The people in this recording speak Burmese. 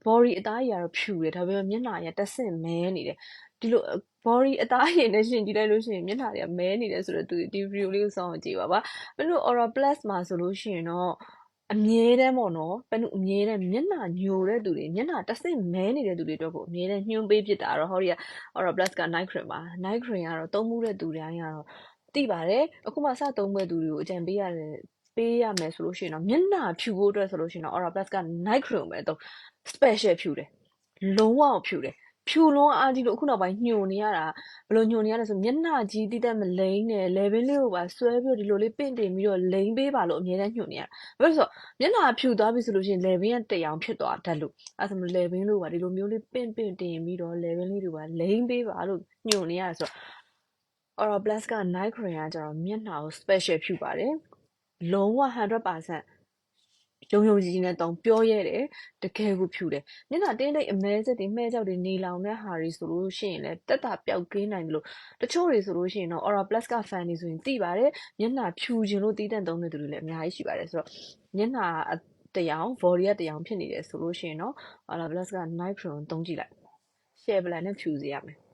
body အသားရည်ကတော့ဖြူတယ်ဒါပေမဲ့မျက်နှာရတက်ဆင့်မဲနေတယ်ဒီလို body အသားရည်နဲ့ရှင်ကြည့်လိုက်လို့ရှိရင်မျက်နှာတွေကမဲနေတယ်ဆိုတော့သူဒီ video လေးကိုစောင့်ကြည့်ပါပါဘယ်လို Aura Plus မှာဆိုလို့ရှိရင်တော့အမြဲတမ်းပေါ့နော်ဘယ်လိုအမြဲတမ်းမျက်နှာညိုတဲ့သူတွေမျက်နှာတက်ဆင့်မဲနေတဲ့သူတွေအတွက်ကိုအမြဲတမ်းညှိုးပေးဖြစ်တာတော့ဟောဒီက Aura Plus က night cream ပါ night cream ကတော့သုံးမှုတဲ့သူတိုင်းကတော့သိပါတယ်အခုမှစသုံးမဲ့သူတွေကိုအကြံပေးရတယ်ပေးရမယ်ဆိုလို့ရှိရင်တော့မျက်နှာဖြူဖို့အတွက်ဆိုလို့ရှိရင်တော့ Aura Plus က night cream ပဲတော့ special ဖြူတယ်လုံးဝဖြူတယ်ဖြူလုံးအားကြီးလို့အခုနောက်ပိုင်းညှိုနေရတာဘယ်လိုညှိုနေရလဲဆိုမျက်နှာကြီးတိတက်မလိမ့်နဲ့ level လေးကိုပါဆွဲပြီးဒီလိုလေးပင့်တင်ပြီးတော့လိမ့်ပေးပါလို့အမြဲတမ်းညှိုနေရတာဘာလို့ဆိုမျက်နှာဖြူသွားပြီဆိုလို့ရှိရင် level ကတရောင်ဖြစ်သွားတတ်လို့အဲဆို level လို့ပါဒီလိုမျိုးလေးပင့်တင်ပြီးတော့ level လေးတွေပါလိမ့်ပေးပါလို့ညှိုနေရတာဆိုတော့ Aura Plus က night cream ကကျတော့မျက်နှာကို special ဖြူပါတယ်လုံးဝ 100% ယုံယုံကြည်ကြည်နဲ့တောင်ပြောရဲတယ်တကယ်ကိုဖြူတယ်မျက်နှာတင်းတိတ်အမဲစက်တွေမှဲကြောက်တွေနေလောင်တဲ့ဟာတွေဆိုလို့ရှိရင်လည်းတက်တာပျောက်ကင်းနိုင်တယ်လို့တချို့တွေဆိုလို့ရှိရင်တော့ Aura Plus က fan တွေဆိုရင်သိပါတယ်မျက်နှာဖြူခြင်းလို့တီးတန့်သုံးတဲ့သူတွေလည်းအများကြီးရှိပါတယ်ဆိုတော့မျက်နှာတရောင် body ကတရောင်ဖြစ်နေတယ်ဆိုလို့ရှိရင်တော့ Aura Plus က night cream သုံးကြည့်လိုက် share plan နဲ့ဖြူစေရမယ်